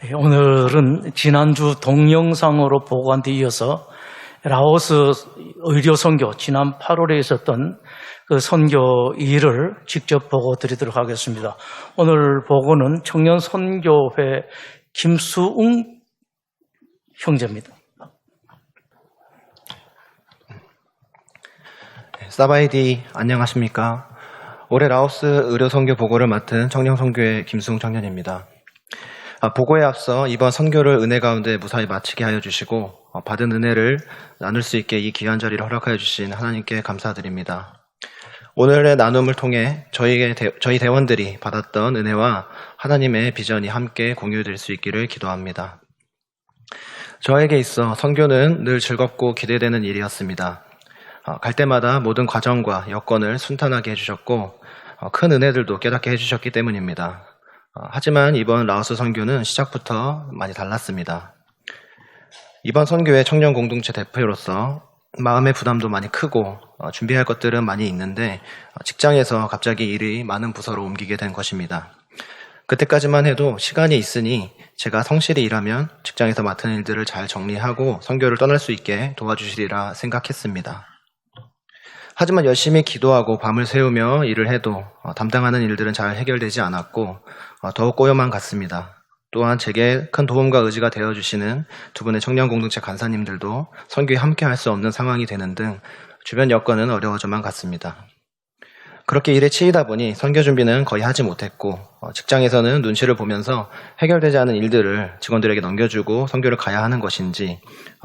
오늘은 지난주 동영상으로 보고한 데 이어서 라오스 의료 선교 지난 8월에 있었던 그 선교 일을 직접 보고 드리도록 하겠습니다. 오늘 보고는 청년 선교회 김수웅 형제입니다. 사바이디 안녕하십니까? 올해 라오스 의료 선교 보고를 맡은 청년 선교회 김수웅 청년입니다. 보고에 앞서 이번 선교를 은혜 가운데 무사히 마치게 하여 주시고 받은 은혜를 나눌 수 있게 이 귀한 자리를 허락하여 주신 하나님께 감사드립니다. 오늘의 나눔을 통해 저희 대원들이 받았던 은혜와 하나님의 비전이 함께 공유될 수 있기를 기도합니다. 저에게 있어 선교는 늘 즐겁고 기대되는 일이었습니다. 갈 때마다 모든 과정과 여건을 순탄하게 해주셨고 큰 은혜들도 깨닫게 해주셨기 때문입니다. 하지만 이번 라오스 선교는 시작부터 많이 달랐습니다. 이번 선교회 청년 공동체 대표로서 마음의 부담도 많이 크고 준비할 것들은 많이 있는데 직장에서 갑자기 일이 많은 부서로 옮기게 된 것입니다. 그때까지만 해도 시간이 있으니 제가 성실히 일하면 직장에서 맡은 일들을 잘 정리하고 선교를 떠날 수 있게 도와주시리라 생각했습니다. 하지만 열심히 기도하고 밤을 새우며 일을 해도 담당하는 일들은 잘 해결되지 않았고 더욱 꼬여만 갔습니다. 또한 제게 큰 도움과 의지가 되어주시는 두 분의 청년 공동체 간사님들도 선교에 함께 할 수 없는 상황이 되는 등 주변 여건은 어려워져만 갔습니다. 그렇게 일에 치이다 보니 선교 준비는 거의 하지 못했고 직장에서는 눈치를 보면서 해결되지 않은 일들을 직원들에게 넘겨주고 선교를 가야 하는 것인지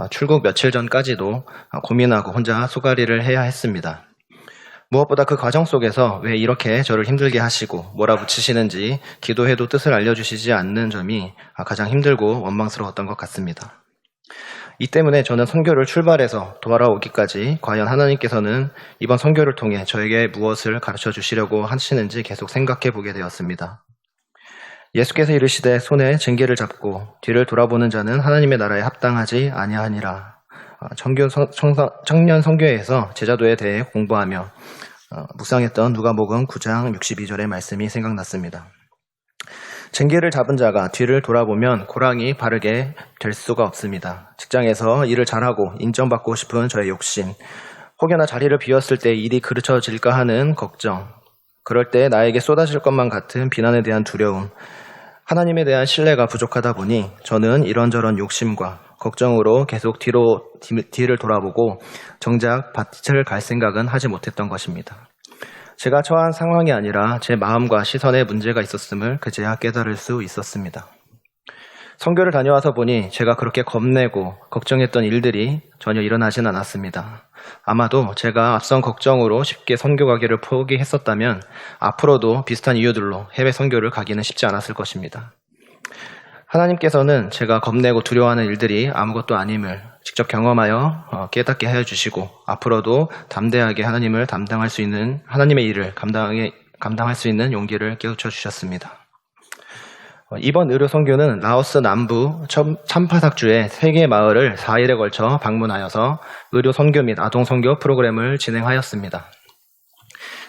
출국 며칠 전까지도 고민하고 혼자 소가리를 해야 했습니다. 무엇보다 그 과정 속에서 왜 이렇게 저를 힘들게 하시고 몰아붙이시는지 기도해도 뜻을 알려주시지 않는 점이 가장 힘들고 원망스러웠던 것 같습니다. 이 때문에 저는 선교를 출발해서 돌아오기까지 과연 하나님께서는 이번 선교를 통해 저에게 무엇을 가르쳐 주시려고 하시는지 계속 생각해 보게 되었습니다. 예수께서 이르시되 손에 징계를 잡고 뒤를 돌아보는 자는 하나님의 나라에 합당하지 아니하니라. 청년 선교회에서 제자도에 대해 공부하며 묵상했던 누가복음 9장 62절의 말씀이 생각났습니다. 징계를 잡은 자가 뒤를 돌아보면 고랑이 바르게 될 수가 없습니다. 직장에서 일을 잘하고 인정받고 싶은 저의 욕심, 혹여나 자리를 비웠을 때 일이 그르쳐질까 하는 걱정, 그럴 때 나에게 쏟아질 것만 같은 비난에 대한 두려움, 하나님에 대한 신뢰가 부족하다 보니 저는 이런저런 욕심과 걱정으로 계속 뒤를 돌아보고 정작 밭을 갈 생각은 하지 못했던 것입니다. 제가 처한 상황이 아니라 제 마음과 시선에 문제가 있었음을 그제야 깨달을 수 있었습니다. 선교를 다녀와서 보니 제가 그렇게 겁내고 걱정했던 일들이 전혀 일어나진 않았습니다. 아마도 제가 앞선 걱정으로 쉽게 선교 가기를 포기했었다면 앞으로도 비슷한 이유들로 해외 선교를 가기는 쉽지 않았을 것입니다. 하나님께서는 제가 겁내고 두려워하는 일들이 아무것도 아님을 직접 경험하여 깨닫게 하여 주시고 앞으로도 담대하게 하나님의 일을 감당할 수 있는 용기를 깨우쳐 주셨습니다. 이번 의료 선교는 라오스 남부 참파삭주의 3개 마을을 4일에 걸쳐 방문하여서 의료 선교 및 아동 선교 프로그램을 진행하였습니다.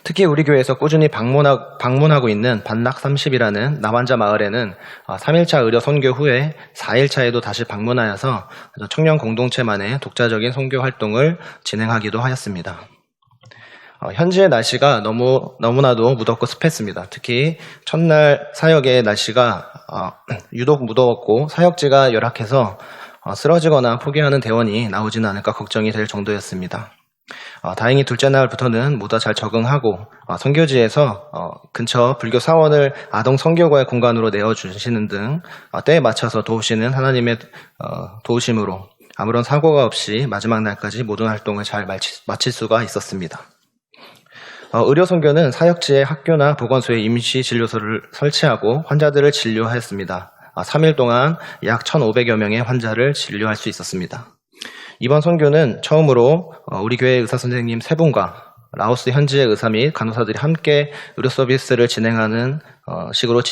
특히 우리 교회에서 꾸준히 방문하고 있는 반락 30이라는 남환자 마을에는 3일차 의료 선교 후에 4일차에도 다시 방문하여서 청년 공동체만의 독자적인 선교 활동을 진행하기도 하였습니다. 현지의 날씨가 너무나도 무덥고 습했습니다. 특히 첫날 사역의 날씨가 유독 무더웠고 사역지가 열악해서 쓰러지거나 포기하는 대원이 나오지는 않을까 걱정이 될 정도였습니다. 다행히 둘째 날부터는 모두 잘 적응하고 선교지에서 근처 불교 사원을 아동 선교과의 공간으로 내어주시는 등 때에 맞춰서 도우시는 하나님의 도우심으로 아무런 사고가 없이 마지막 날까지 모든 활동을 잘 마칠 수가 있었습니다. 의료 선교는 사역지에 학교나 보건소에 임시 진료소를 설치하고 환자들을 진료하였습니다. 3일 동안 약 1,500여 명의 환자를 진료할 수 있었습니다. 이번 선교는 처음으로 우리 교회 의사 선생님 3분과 라오스 현지의 의사 및 간호사들이 함께 의료 서비스를 진행하는 식으로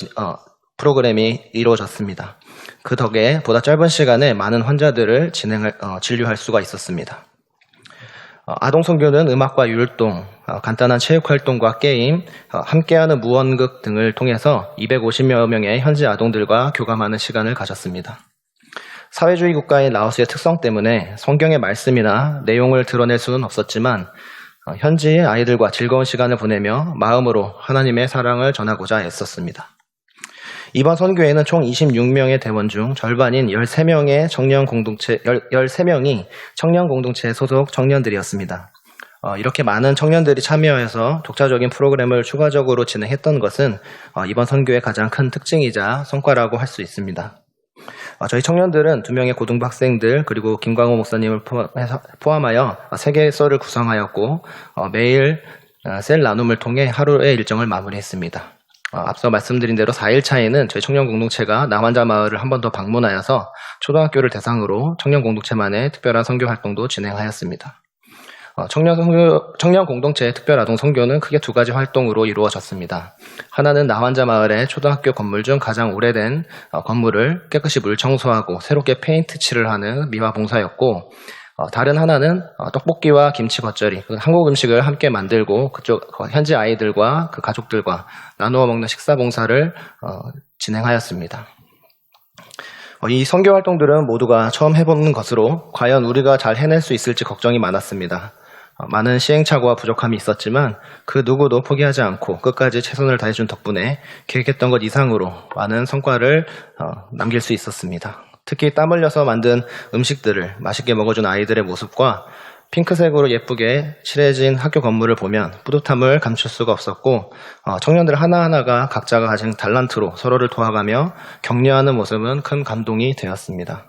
프로그램이 이루어졌습니다. 그 덕에 보다 짧은 시간에 많은 환자들을 진료할 수가 있었습니다. 아동 선교는 음악과 율동, 간단한 체육 활동과 게임, 함께하는 무언극 등을 통해서 250여 명의 현지 아동들과 교감하는 시간을 가졌습니다. 사회주의 국가인 라오스의 특성 때문에 성경의 말씀이나 내용을 드러낼 수는 없었지만 현지 아이들과 즐거운 시간을 보내며 마음으로 하나님의 사랑을 전하고자 애썼습니다. 이번 선교회는 총 26명의 대원 중 절반인 13명의 청년 공동체, 13명이 청년 공동체 소속 청년들이었습니다. 이렇게 많은 청년들이 참여해서 독자적인 프로그램을 추가적으로 진행했던 것은 이번 선교의 가장 큰 특징이자 성과라고 할 수 있습니다. 저희 청년들은 2명의 고등부 학생들 그리고 김광호 목사님을 포함하여 3개의 썰을 구성하였고 매일 셀 나눔을 통해 하루의 일정을 마무리했습니다. 앞서 말씀드린 대로 4일차에는 저희 청년 공동체가 남한자 마을을 한 번 더 방문하여서 초등학교를 대상으로 청년 공동체만의 특별한 선교 활동도 진행하였습니다. 청년 공동체의 특별 아동 선교는 크게 2가지 활동으로 이루어졌습니다. 하나는 남한자 마을의 초등학교 건물 중 가장 오래된 건물을 깨끗이 물 청소하고 새롭게 페인트 칠을 하는 미화 봉사였고, 다른 하나는 떡볶이와 김치 겉절이, 한국 음식을 함께 만들고 그쪽 현지 아이들과 그 가족들과 나누어 먹는 식사 봉사를 진행하였습니다. 이 선교 활동들은 모두가 처음 해보는 것으로 과연 우리가 잘 해낼 수 있을지 걱정이 많았습니다. 많은 시행착오와 부족함이 있었지만 그 누구도 포기하지 않고 끝까지 최선을 다해준 덕분에 계획했던 것 이상으로 많은 성과를 남길 수 있었습니다. 특히 땀 흘려서 만든 음식들을 맛있게 먹어준 아이들의 모습과 핑크색으로 예쁘게 칠해진 학교 건물을 보면 뿌듯함을 감출 수가 없었고, 청년들 하나하나가 각자가 가진 달란트로 서로를 도와가며 격려하는 모습은 큰 감동이 되었습니다.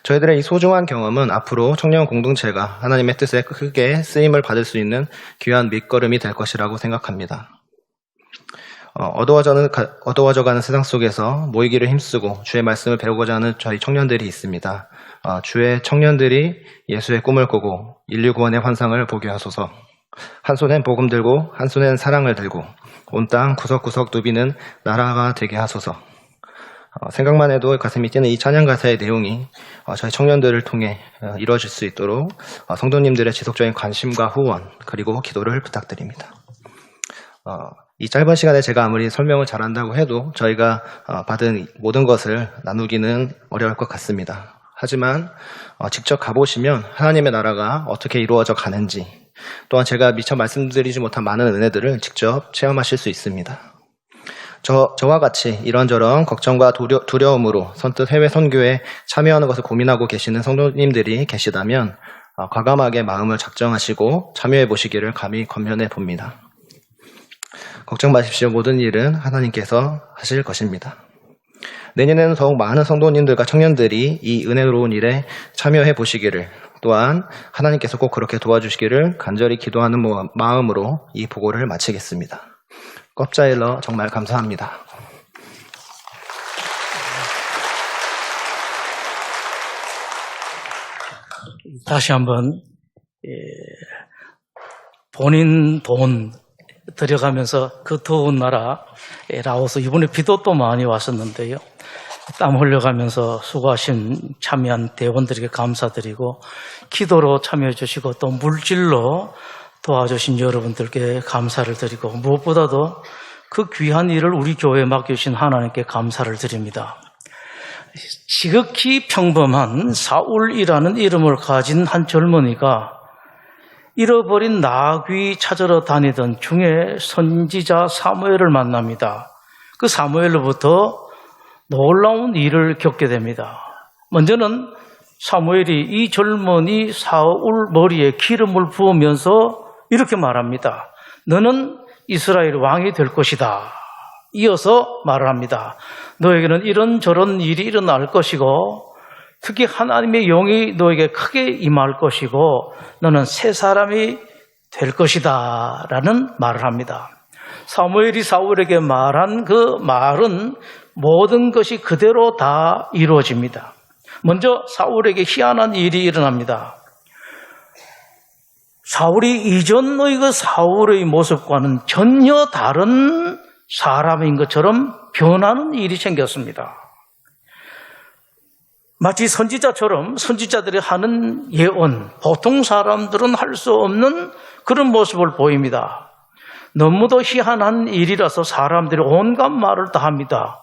저희들의 이 소중한 경험은 앞으로 청년 공동체가 하나님의 뜻에 크게 쓰임을 받을 수 있는 귀한 밑거름이 될 것이라고 생각합니다. 어두워져가는 세상 속에서 모이기를 힘쓰고 주의 말씀을 배우고자 하는 저희 청년들이 있습니다. 주의 청년들이 예수의 꿈을 꾸고 인류 구원의 환상을 보게 하소서. 한 손엔 복음 들고 한 손엔 사랑을 들고 온 땅 구석구석 누비는 나라가 되게 하소서. 생각만 해도 가슴이 뛰는 이 찬양 가사의 내용이 저희 청년들을 통해 이루어질 수 있도록 성도님들의 지속적인 관심과 후원 그리고 기도를 부탁드립니다. 이 짧은 시간에 제가 아무리 설명을 잘한다고 해도 저희가 받은 모든 것을 나누기는 어려울 것 같습니다. 하지만 직접 가보시면 하나님의 나라가 어떻게 이루어져 가는지, 또한 제가 미처 말씀드리지 못한 많은 은혜들을 직접 체험하실 수 있습니다. 저와 같이 이런저런 걱정과 두려움으로 선뜻 해외 선교에 참여하는 것을 고민하고 계시는 성도님들이 계시다면 과감하게 마음을 작정하시고 참여해 보시기를 감히 권면해 봅니다. 걱정 마십시오. 모든 일은 하나님께서 하실 것입니다. 내년에는 더욱 많은 성도님들과 청년들이 이 은혜로운 일에 참여해 보시기를, 또한 하나님께서 꼭 그렇게 도와주시기를 간절히 기도하는 마음으로 이 보고를 마치겠습니다. 껍자일러 정말 감사합니다. 다시 한번 본인 돈 들여가면서 그 더운 나라 라오스, 이번에 비도 또 많이 왔었는데요. 땀 흘려가면서 수고하신 참여한 대원들에게 감사드리고, 기도로 참여해 주시고 또 물질로 도와주신 여러분들께 감사를 드리고, 무엇보다도 그 귀한 일을 우리 교회에 맡겨주신 하나님께 감사를 드립니다. 지극히 평범한 사울이라는 이름을 가진 한 젊은이가 잃어버린 나귀 찾으러 다니던 중에 선지자 사무엘을 만납니다. 그 사무엘로부터 놀라운 일을 겪게 됩니다. 먼저는 사무엘이 이 젊은이 사울 머리에 기름을 부으면서 이렇게 말합니다. 너는 이스라엘 왕이 될 것이다. 이어서 말을 합니다. 너에게는 이런저런 일이 일어날 것이고 특히 하나님의 영이 너에게 크게 임할 것이고 너는 새 사람이 될 것이다 라는 말을 합니다. 사무엘이 사울에게 말한 그 말은 모든 것이 그대로 다 이루어집니다. 먼저 사울에게 희한한 일이 일어납니다. 사울이 이전의 그 사울의 모습과는 전혀 다른 사람인 것처럼 변하는 일이 생겼습니다. 마치 선지자처럼 선지자들이 하는 예언, 보통 사람들은 할 수 없는 그런 모습을 보입니다. 너무도 희한한 일이라서 사람들이 온갖 말을 다 합니다.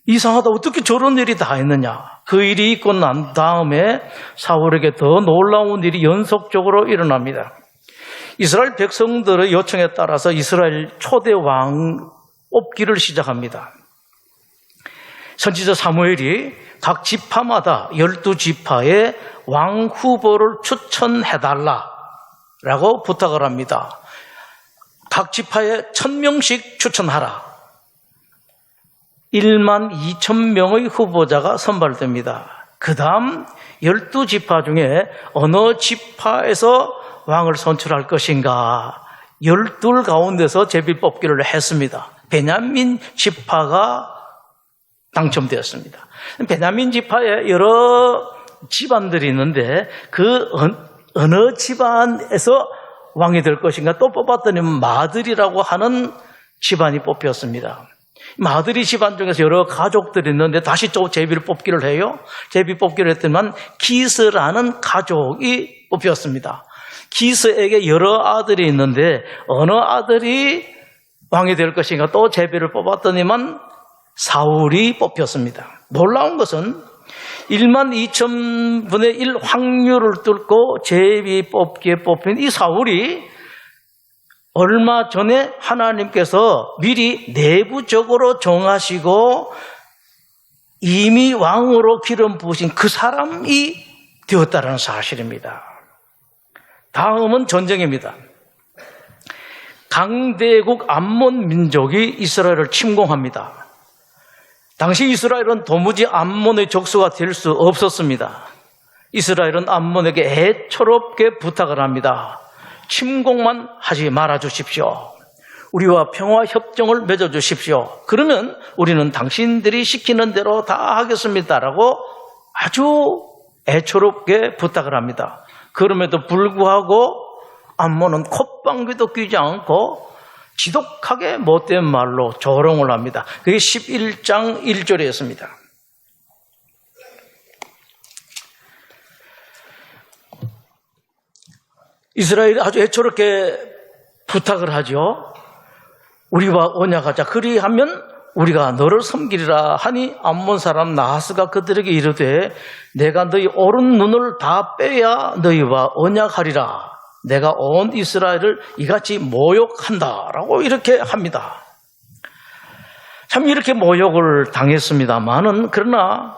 이상하다, 어떻게 저런 일이 다 했느냐. 그 일이 있고 난 다음에 사울에게 더 놀라운 일이 연속적으로 일어납니다. 이스라엘 백성들의 요청에 따라서 이스라엘 초대 왕 뽑기를 시작합니다. 선지자 사무엘이 각 지파마다 12지파의 왕 후보를 추천해달라라고 부탁을 합니다. 각 지파에 1000명씩 추천하라. 12,000명의 후보자가 선발됩니다. 그 다음 12지파 중에 어느 지파에서 왕을 선출할 것인가 12 가운데서 제비뽑기를 했습니다. 베냐민 지파가 당첨되었습니다. 베냐민 지파에 여러 집안들이 있는데 그 어느 집안에서 왕이 될 것인가 또 뽑았더니 마들이라고 하는 집안이 뽑혔습니다. 마들이 집안 중에서 여러 가족들이 있는데 다시 또 제비를 뽑기를 해요. 제비 뽑기를 했더니만 기스라는 가족이 뽑혔습니다. 기스에게 여러 아들이 있는데 어느 아들이 왕이 될 것인가 또 제비를 뽑았더니만 사울이 뽑혔습니다. 놀라운 것은 12,000분의 1 확률을 뚫고 제비 뽑기에 뽑힌 이 사울이 얼마 전에 하나님께서 미리 내부적으로 정하시고 이미 왕으로 기름 부으신 그 사람이 되었다는 사실입니다. 다음은 전쟁입니다. 강대국 암몬 민족이 이스라엘을 침공합니다. 당시 이스라엘은 도무지 암몬의 족수가 될 수 없었습니다. 이스라엘은 암몬에게 애처롭게 부탁을 합니다. 침공만 하지 말아 주십시오. 우리와 평화 협정을 맺어 주십시오. 그러면 우리는 당신들이 시키는 대로 다 하겠습니다라고 아주 애처롭게 부탁을 합니다. 그럼에도 불구하고 암몬은 콧방귀도 뀌지 않고 지독하게 못된 말로 조롱을 합니다. 그게 11장 1절이었습니다. 이스라엘이 아주 애처롭게 부탁을 하죠. 우리와 언약하자. 그리하면 우리가 너를 섬기리라 하니 암몬 사람 나하스가 그들에게 이르되 내가 너희 오른 눈을 다 빼야 너희와 언약하리라. 내가 온 이스라엘을 이같이 모욕한다라고 이렇게 합니다. 참 이렇게 모욕을 당했습니다만은 그러나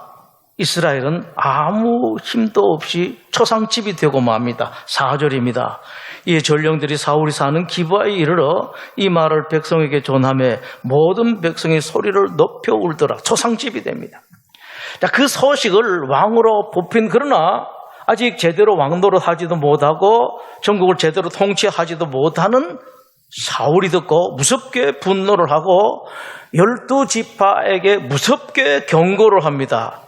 이스라엘은 아무 힘도 없이 초상집이 되고 맙니다. 4절입니다. 이 전령들이 사울이 사는 기브아에 이르러 이 말을 백성에게 전하며 모든 백성이 소리를 높여 울더라. 초상집이 됩니다. 그 소식을 왕으로 뽑힌 그러나 아직 제대로 왕노릇 하지도 못하고 전국을 제대로 통치하지도 못하는 사울이 듣고 무섭게 분노를 하고 12지파에게 무섭게 경고를 합니다.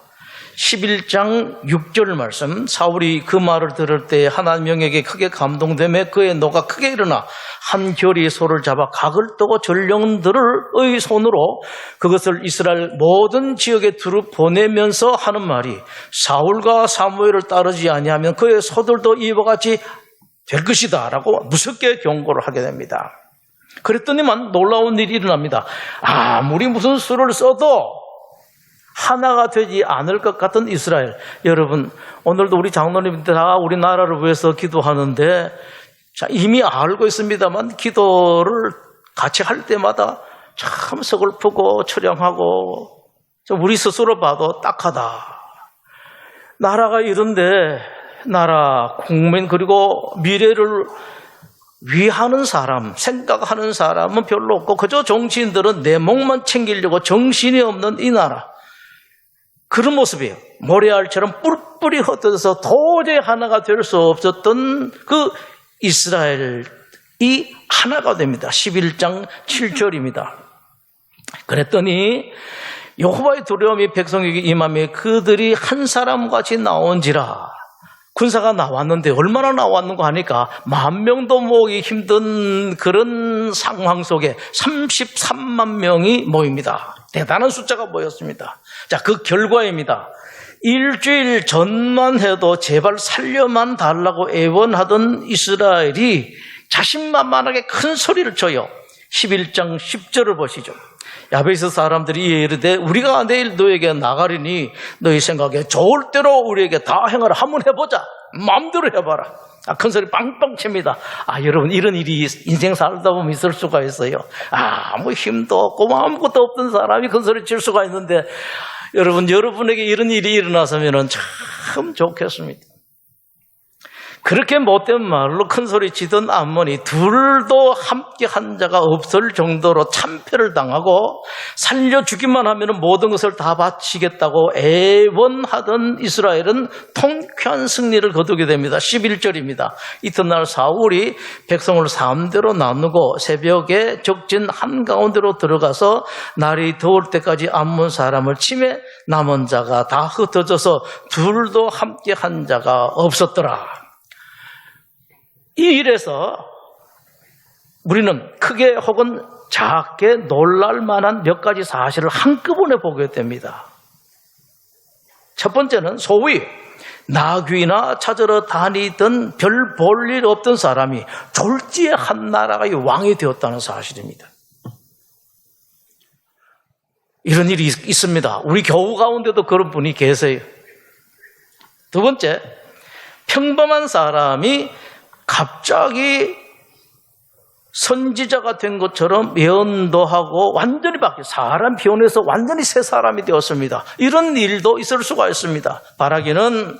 11장 6절 말씀. 사울이 그 말을 들을 때 하나님 명에게 크게 감동되며 그의 노가 크게 일어나 한 결이 소를 잡아 각을 떠고 전령들의 손으로 그것을 이스라엘 모든 지역에 두루 보내면서 하는 말이 사울과 사무엘을 따르지 아니하면 그의 소들도 이와 같이 될 것이다 라고 무섭게 경고를 하게 됩니다. 그랬더니만 놀라운 일이 일어납니다. 아무리 무슨 수를 써도 하나가 되지 않을 것 같은 이스라엘. 여러분, 오늘도 우리 장로님들 다 우리나라를 위해서 기도하는데 이미 알고 있습니다만 기도를 같이 할 때마다 참 서글프고 처량하고 우리 스스로 봐도 딱하다. 나라가 이런데 나라, 국민 그리고 미래를 위하는 사람, 생각하는 사람은 별로 없고 그저 정치인들은 내 목만 챙기려고 정신이 없는 이 나라. 그런 모습이에요. 모래알처럼 뿔뿔이 흩어져서 도저히 하나가 될 수 없었던 그 이스라엘이 하나가 됩니다. 11장 7절입니다. 그랬더니 여호와의 두려움이 백성에게 임하며 그들이 한 사람같이 나온지라. 군사가 나왔는데 얼마나 나왔는가 하니까 10,000명도 모으기 힘든 그런 상황 속에 33만 명이 모입니다. 대단한 숫자가 모였습니다. 자, 그 결과입니다. 일주일 전만 해도 제발 살려만 달라고 애원하던 이스라엘이 자신만만하게 큰 소리를 쳐요. 11장 10절을 보시죠. 야베스 사람들이 이르되 우리가 내일 너에게 나가리니 너희 생각에 좋을 대로 우리에게 다 행하라. 한번 해보자. 마음대로 해봐라. 큰 소리 빵빵 칩니다. 여러분, 이런 일이 인생 살다 보면 있을 수가 있어요. 아무 힘도 없고 아무것도 없던 사람이 큰 소리 칠 수가 있는데, 여러분에게 이런 일이 일어나서면 참 좋겠습니다. 그렇게 못된 말로 큰 소리 치던 암몬이 둘도 함께 한 자가 없을 정도로 참패를 당하고 살려주기만 하면 모든 것을 다 바치겠다고 애원하던 이스라엘은 통쾌한 승리를 거두게 됩니다. 11절입니다. 이튿날 사울이 백성을 3대로 나누고 새벽에 적진 한가운데로 들어가서 날이 더울 때까지 암몬 사람을 치매 남은 자가 다 흩어져서 둘도 함께 한 자가 없었더라. 이 일에서 우리는 크게 혹은 작게 놀랄 만한 몇 가지 사실을 한꺼번에 보게 됩니다. 첫 번째는 소위 나귀나 찾으러 다니던 별 볼 일 없던 사람이 졸지에 한 나라의 왕이 되었다는 사실입니다. 이런 일이 있습니다. 우리 교우 가운데도 그런 분이 계세요. 두 번째, 평범한 사람이 갑자기 선지자가 된 것처럼 예언도 완전히 바뀌어 사람 변해서 완전히 새 사람이 되었습니다. 이런 일도 있을 수가 있습니다. 바라기는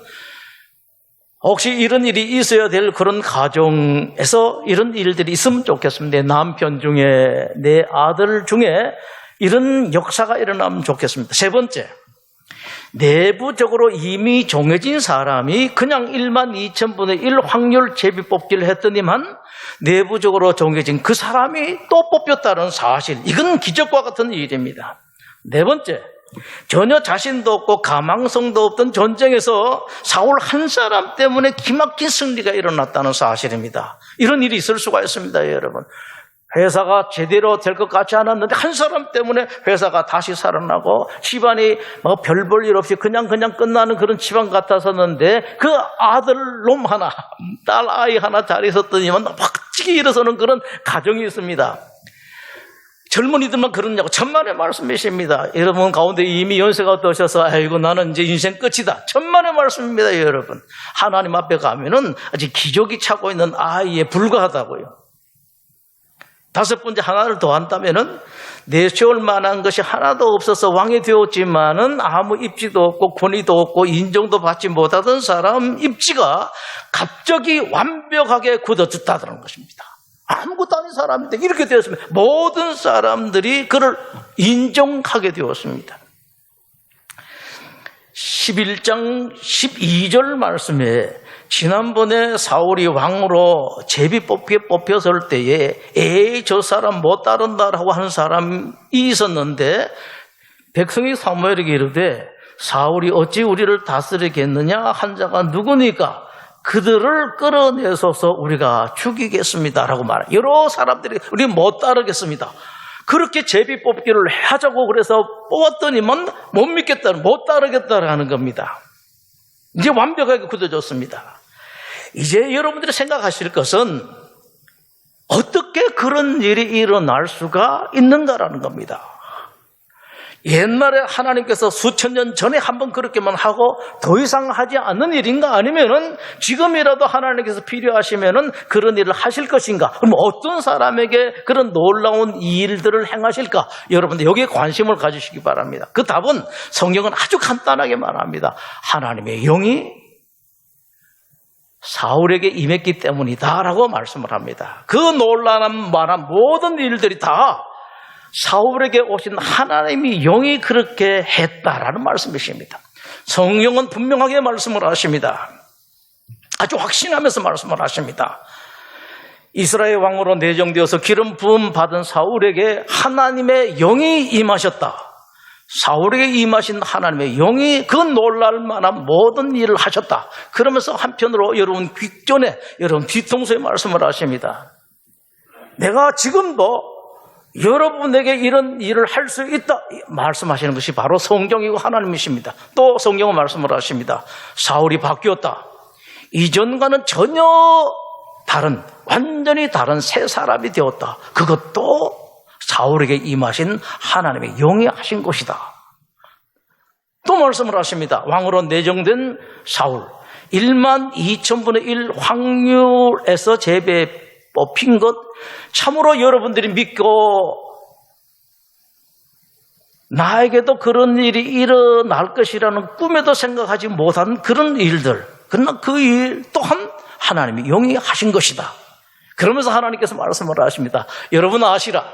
혹시 이런 일이 있어야 될 그런 가정에서 이런 일들이 있으면 좋겠습니다. 내 남편 중에, 내 아들 중에 이런 역사가 일어나면 좋겠습니다. 세 번째, 내부적으로 이미 정해진 사람이 그냥 1만 2천분의 1 확률 제비 뽑기를 했더니만 내부적으로 정해진 그 사람이 또 뽑혔다는 사실, 이건 기적과 같은 일입니다. 네 번째, 전혀 자신도 없고 가망성도 없던 전쟁에서 사울 한 사람 때문에 기막힌 승리가 일어났다는 사실입니다. 이런 일이 있을 수가 있습니다, 여러분. 회사가 제대로 될 것 같지 않았는데 한 사람 때문에 회사가 다시 살아나고 집안이 별 볼 일 없이 그냥 끝나는 그런 집안 같았었는데 그 아들 놈 하나, 딸 아이 하나 잘 있었더니만 확직히 일어서는 그런 가정이 있습니다. 젊은이들만 그러냐고 천만의 말씀이십니다. 여러분 가운데 이미 연세가 드셔서 아이고 나는 이제 인생 끝이다. 천만의 말씀입니다, 여러분. 하나님 앞에 가면은 아직 기저귀 차고 있는 아이에 불과하다고요. 다섯 번째, 하나를 더 한다면은 내세울 만한 것이 하나도 없어서 왕이 되었지만은 아무 입지도 없고 권위도 없고 인정도 받지 못하던 사람 입지가 갑자기 완벽하게 굳어졌다는 것입니다. 아무것도 아닌 사람인데 이렇게 되었습니다. 모든 사람들이 그를 인정하게 되었습니다. 11장 12절 말씀에 지난번에 사울이 왕으로 제비 뽑혔을 때에 에이 저 사람 못 따른다라고 하는 사람이 있었는데 백성이 사무엘에게 이르되 사울이 어찌 우리를 다스리겠느냐 한 자가 누구니까 그들을 끌어내서서 우리가 죽이겠습니다라고 말해요. 여러 사람들이 우리 못 따르겠습니다. 그렇게 제비 뽑기를 하자고 그래서 뽑았더니만 못 믿겠다는, 못 따르겠다라는 겁니다. 이제 완벽하게 굳어졌습니다. 이제 여러분들이 생각하실 것은 어떻게 그런 일이 일어날 수가 있는가라는 겁니다. 옛날에 하나님께서 수천 년 전에 한번 그렇게만 하고 더 이상 하지 않는 일인가? 아니면은 지금이라도 하나님께서 필요하시면은 그런 일을 하실 것인가? 그럼 어떤 사람에게 그런 놀라운 일들을 행하실까? 여러분들 여기에 관심을 가지시기 바랍니다. 그 답은 성경은 아주 간단하게 말합니다. 하나님의 영이 사울에게 임했기 때문이다라고 말씀을 합니다. 그 놀라운 말한 모든 일들이 다 사울에게 오신 하나님의 영이 그렇게 했다라는 말씀이십니다. 성경은 분명하게 말씀을 하십니다. 아주 확신하면서 말씀을 하십니다. 이스라엘 왕으로 내정되어서 기름 부음 받은 사울에게 하나님의 영이 임하셨다. 사울에게 임하신 하나님의 영이 그 놀랄 만한 모든 일을 하셨다. 그러면서 한편으로 여러분 귓전에, 여러분 뒤통수에 말씀을 하십니다. 내가 지금도 여러분에게 이런 일을 할 수 있다 말씀하시는 것이 바로 성경이고 하나님이십니다. 또 성경은 말씀을 하십니다. 사울이 바뀌었다. 이전과는 전혀 다른, 완전히 다른 새 사람이 되었다. 그것도 사울에게 임하신 하나님의 영이 하신 것이다. 또 말씀을 하십니다. 왕으로 내정된 사울 1만 2천분의 1 확률에서 제배 뽑힌 것 참으로 여러분들이 믿고 나에게도 그런 일이 일어날 것이라는 꿈에도 생각하지 못한 그런 일들, 그러나 그 일 또한 하나님이 영이 하신 것이다. 그러면서 하나님께서 말씀을 하십니다. 여러분 아시라,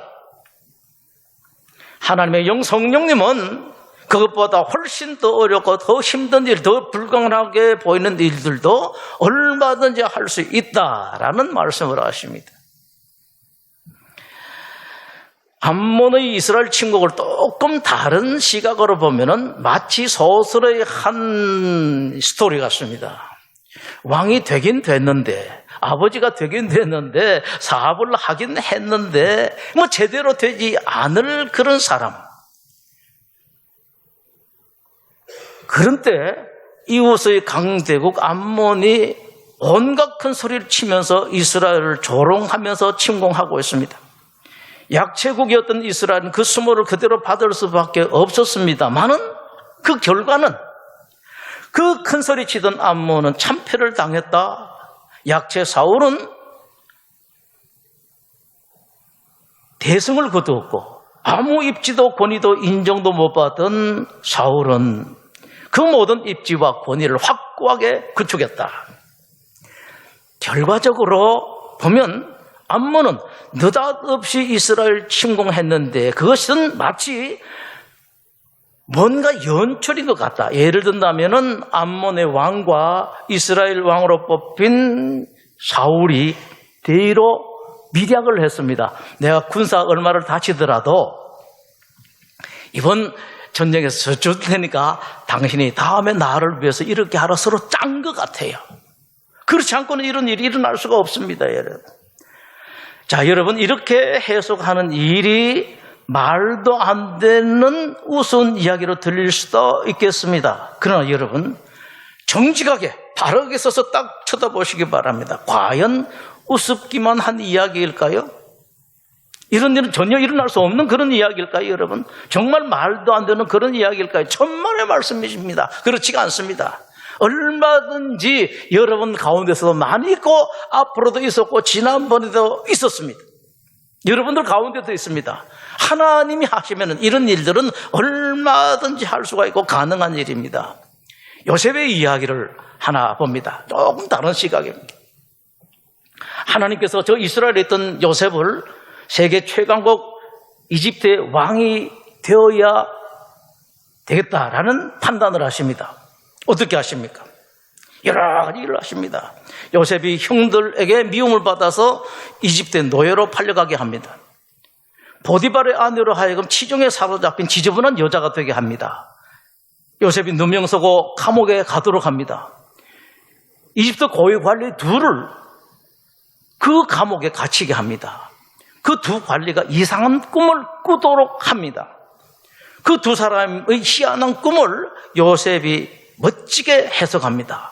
하나님의 영 성령님은 그것보다 훨씬 더 어렵고 더 힘든 일, 더 불가능하게 보이는 일들도 얼마든지 할 수 있다라는 말씀을 하십니다. 암몬의 이스라엘 침공을 조금 다른 시각으로 보면은 마치 소설의 한 스토리 같습니다. 왕이 되긴 됐는데, 아버지가 되긴 됐는데, 사업을 하긴 했는데, 뭐 제대로 되지 않을 그런 사람. 그런 때 이웃의 강대국 암몬이 온갖 큰 소리를 치면서 이스라엘을 조롱하면서 침공하고 있습니다. 약체국이었던 이스라엘은 그 수모를 그대로 받을 수밖에 없었습니다만은 그 결과는 그 큰 소리 치던 암몬은 참패를 당했다. 약체 사울은 대승을 거두었고 아무 입지도 권위도 인정도 못 받은 사울은 그 모든 입지와 권위를 확고하게 구축했다. 결과적으로 보면 암몬은 느닷없이 이스라엘 침공했는데 그것은 마치 뭔가 연출인 것 같다. 예를 든다면은 암몬의 왕과 이스라엘 왕으로 뽑힌 사울이 대의로 밀약을 했습니다. 내가 군사 얼마를 다치더라도 이번 전쟁에서 줄 테니까 당신이 다음에 나를 위해서 이렇게 하라 서로 짠 것 같아요. 그렇지 않고는 이런 일이 일어날 수가 없습니다, 여러분. 자, 여러분 이렇게 해석하는 일이 말도 안 되는 우스운 이야기로 들릴 수도 있겠습니다. 그러나 여러분 정직하게 바르게 써서 딱 쳐다보시기 바랍니다. 과연 우습기만 한 이야기일까요? 이런 일은 전혀 일어날 수 없는 그런 이야기일까요, 여러분? 정말 말도 안 되는 그런 이야기일까요? 천만의 말씀이십니다. 그렇지가 않습니다. 얼마든지 여러분 가운데서도 많이 있고 앞으로도 있었고 지난번에도 있었습니다. 여러분들 가운데도 있습니다. 하나님이 하시면 이런 일들은 얼마든지 할 수가 있고 가능한 일입니다. 요셉의 이야기를 하나 봅니다. 조금 다른 시각입니다. 하나님께서 저 이스라엘에 있던 요셉을 세계 최강국 이집트의 왕이 되어야 되겠다라는 판단을 하십니다. 어떻게 하십니까? 여러 가지 일을 하십니다. 요셉이 형들에게 미움을 받아서 이집트의 노예로 팔려가게 합니다. 보디발의 아내로 하여금 치중에 사로잡힌 지저분한 여자가 되게 합니다. 요셉이 누명 쓰고 감옥에 가도록 합니다. 이집트 고위 관리 둘을 그 감옥에 갇히게 합니다. 그 두 관리가 이상한 꿈을 꾸도록 합니다. 그 두 사람의 희한한 꿈을 요셉이 멋지게 해석합니다.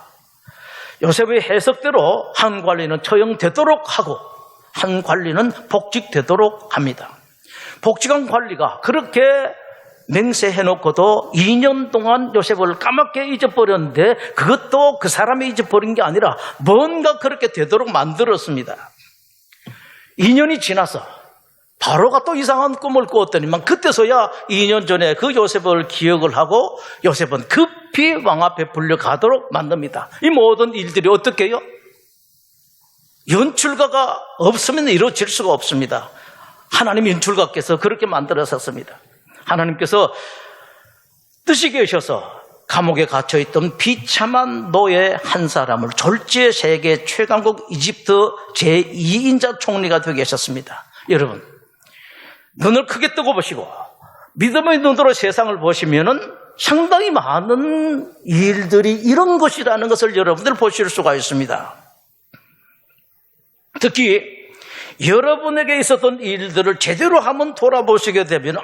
요셉의 해석대로 한 관리는 처형되도록 하고 한 관리는 복직되도록 합니다. 복직한 관리가 그렇게 맹세해놓고도 2년 동안 요셉을 까맣게 잊어버렸는데 그것도 그 사람이 잊어버린 게 아니라 뭔가 그렇게 되도록 만들었습니다. 2년이 지나서 바로가 또 이상한 꿈을 꾸었더니만 그때서야 2년 전에 그 요셉을 기억을 하고 요셉은 급히 왕 앞에 불려가도록 만듭니다. 이 모든 일들이 어떻게 해요? 연출가가 없으면 이루어질 수가 없습니다. 하나님 연출가께서 그렇게 만들어섰습니다. 하나님께서 뜻이 계셔서 감옥에 갇혀있던 비참한 노예 한 사람을 졸지의 세계 최강국 이집트 제2인자 총리가 되게 하셨습니다. 여러분 눈을 크게 뜨고 보시고 믿음의 눈으로 세상을 보시면은 상당히 많은 일들이 이런 것이라는 것을 여러분들 보실 수가 있습니다. 특히 여러분에게 있었던 일들을 제대로 한번 돌아보시게 되면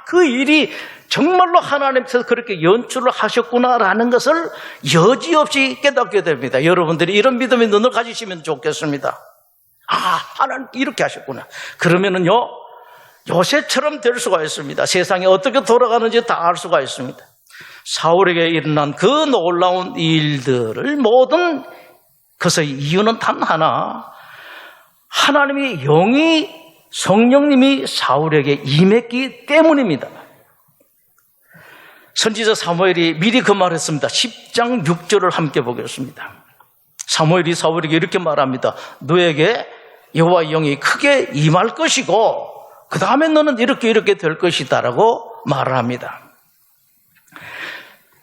그 일이 정말로 하나님께서 그렇게 연출을 하셨구나라는 것을 여지없이 깨닫게 됩니다. 여러분들이 이런 믿음의 눈을 가지시면 좋겠습니다. 하나님 이렇게 하셨구나. 그러면은요, 요새처럼 될 수가 있습니다. 세상이 어떻게 돌아가는지 다 알 수가 있습니다. 사울에게 일어난 그 놀라운 일들을 모든 그것의 이유는 단 하나, 하나님의 영이, 성령님이 사울에게 임했기 때문입니다. 선지자 사무엘이 미리 그 말했습니다. 10장 6절을 함께 보겠습니다. 사무엘이 사울에게 이렇게 말합니다. 너에게 여호와의 영이 크게 임할 것이고 그 다음에 너는 이렇게 될 것이다 라고 말을 합니다.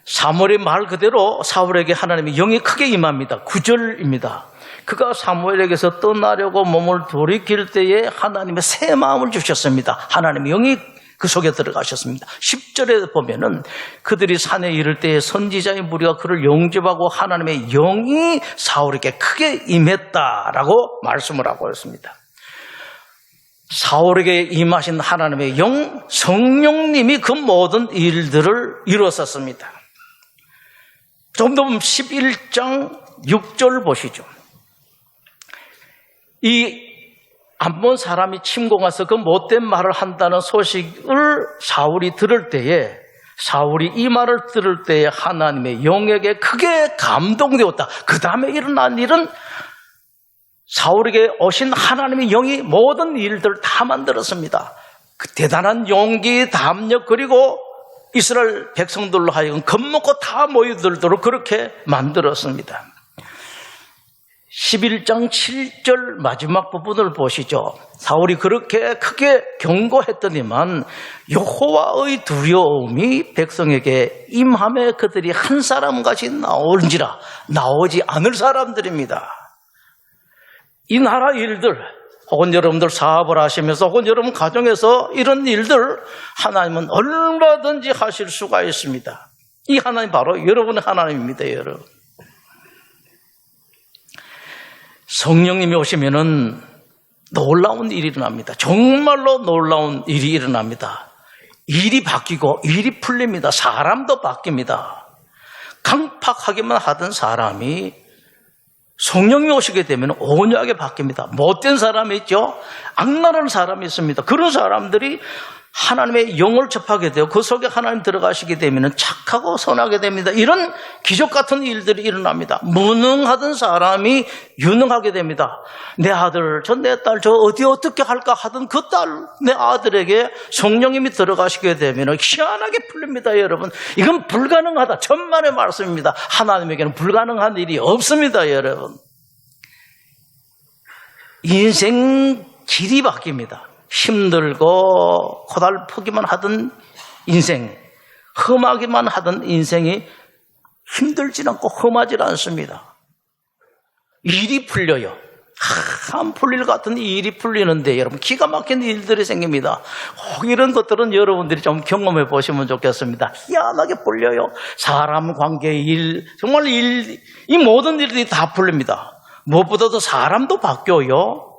사무엘의 말 그대로 사울에게 하나님의 영이 크게 임합니다. 9절입니다. 그가 사무엘에게서 떠나려고 몸을 돌이킬 때에 하나님의 새 마음을 주셨습니다. 하나님의 영이 그 속에 들어가셨습니다. 10절에 보면은 그들이 산에 이를 때에 선지자의 무리가 그를 영접하고 하나님의 영이 사울에게 크게 임했다라고 말씀을 하고 있습니다. 사울에게 임하신 하나님의 영, 성령님이 그 모든 일들을 이루었었습니다. 좀 더 보면 11장 6절 보시죠. 이 암몬 사람이 침공해서 그 못된 말을 한다는 소식을 사울이 들을 때에, 사울이 이 말을 들을 때에 하나님의 영에게 크게 감동되었다. 그 다음에 일어난 일은 사울에게 오신 하나님의 영이 모든 일들을 다 만들었습니다. 그 대단한 용기, 담력, 그리고 이스라엘 백성들로 하여금 겁먹고 다 모여들도록 그렇게 만들었습니다. 11장 7절 마지막 부분을 보시죠. 사울이 그렇게 크게 경고했더니만 여호와의 두려움이 백성에게 임함에 그들이 한 사람같이 나올지라. 나오지 않을 사람들입니다. 이 나라 일들, 혹은 여러분들 사업을 하시면서, 혹은 여러분 가정에서 이런 일들 하나님은 얼마든지 하실 수가 있습니다. 이 하나님 바로 여러분의 하나님입니다. 여러분, 성령님이 오시면은 놀라운 일이 일어납니다. 정말로 놀라운 일이 일어납니다. 일이 바뀌고 일이 풀립니다. 사람도 바뀝니다. 강팍하기만 하던 사람이 성령이 오시게 되면 온유하게 바뀝니다. 못된 사람이 있죠. 악랄한 사람이 있습니다. 그런 사람들이 하나님의 영을 접하게 되고 그 속에 하나님 들어가시게 되면 착하고 선하게 됩니다. 이런 기적 같은 일들이 일어납니다. 무능하던 사람이 유능하게 됩니다. 내 아들, 내 딸, 어떻게 할까 하던 그 딸, 내 아들에게 성령님이 들어가시게 되면 희한하게 풀립니다. 여러분, 이건 불가능하다. 천만의 말씀입니다. 하나님에게는 불가능한 일이 없습니다. 여러분, 인생 길이 바뀝니다. 힘들고 고달프기만 하던 인생, 험하기만 하던 인생이 힘들지 않고 험하지 않습니다. 일이 풀려요. 안 풀릴 것 같은 일이 풀리는데 여러분, 기가 막힌 일들이 생깁니다. 이런 것들은 여러분들이 좀 경험해 보시면 좋겠습니다. 희한하게 풀려요. 사람 관계 일, 정말 이 모든 일들이 다 풀립니다. 무엇보다도 사람도 바뀌어요.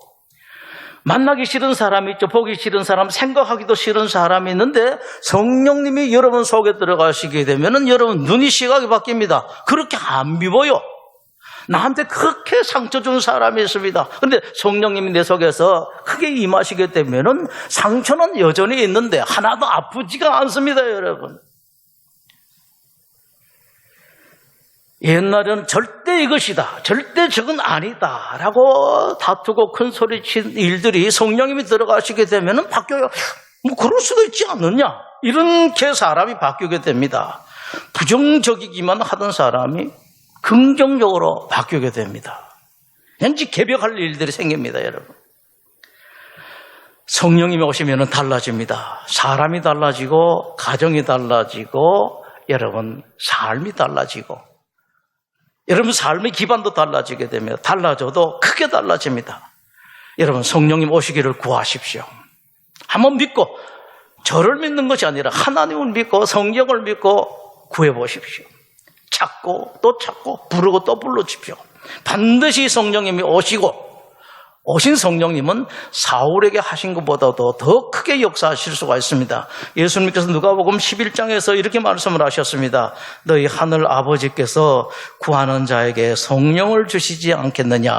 만나기 싫은 사람이 있죠. 보기 싫은 사람, 생각하기도 싫은 사람이 있는데 성령님이 여러분 속에 들어가시게 되면 여러분 눈이 시각이 바뀝니다. 그렇게 안 미워요. 나한테 그렇게 상처 준 사람이 있습니다. 그런데 성령님이 내 속에서 크게 임하시게 되면 상처는 여전히 있는데 하나도 아프지가 않습니다. 여러분, 옛날에는 절대 이것이다, 절대 저건 아니다 라고 다투고 큰 소리 친 일들이 성령님이 들어가시게 되면 바뀌어요. 뭐 그럴 수도 있지 않느냐, 이렇게 사람이 바뀌게 됩니다. 부정적이기만 하던 사람이 긍정적으로 바뀌게 됩니다. 왠지 개벽할 일들이 생깁니다. 여러분, 성령님이 오시면 달라집니다. 사람이 달라지고 가정이 달라지고 여러분 삶이 달라지고 여러분 삶의 기반도 달라지게 되며 달라져도 크게 달라집니다. 여러분, 성령님 오시기를 구하십시오. 한번 믿고, 저를 믿는 것이 아니라 하나님을 믿고 성경을 믿고 구해보십시오. 찾고 또 찾고 부르고 또 불러주십시오. 반드시 성령님이 오시고 오신 성령님은 사울에게 하신 것보다도 더 크게 역사하실 수가 있습니다. 예수님께서 누가복음 11장에서 이렇게 말씀을 하셨습니다. 너희 하늘 아버지께서 구하는 자에게 성령을 주시지 않겠느냐.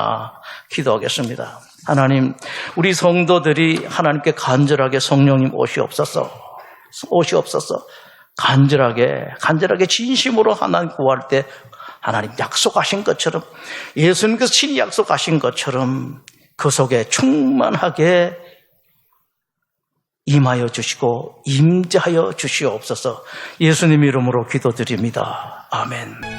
기도하겠습니다. 하나님, 우리 성도들이 하나님께 간절하게 성령님 오시옵소서. 간절하게 진심으로 하나님 구할 때 하나님 약속하신 것처럼, 예수님께서 친히 약속하신 것처럼 그 속에 충만하게 임하여 주시고 임재하여 주시옵소서. 예수님 이름으로 기도드립니다. 아멘.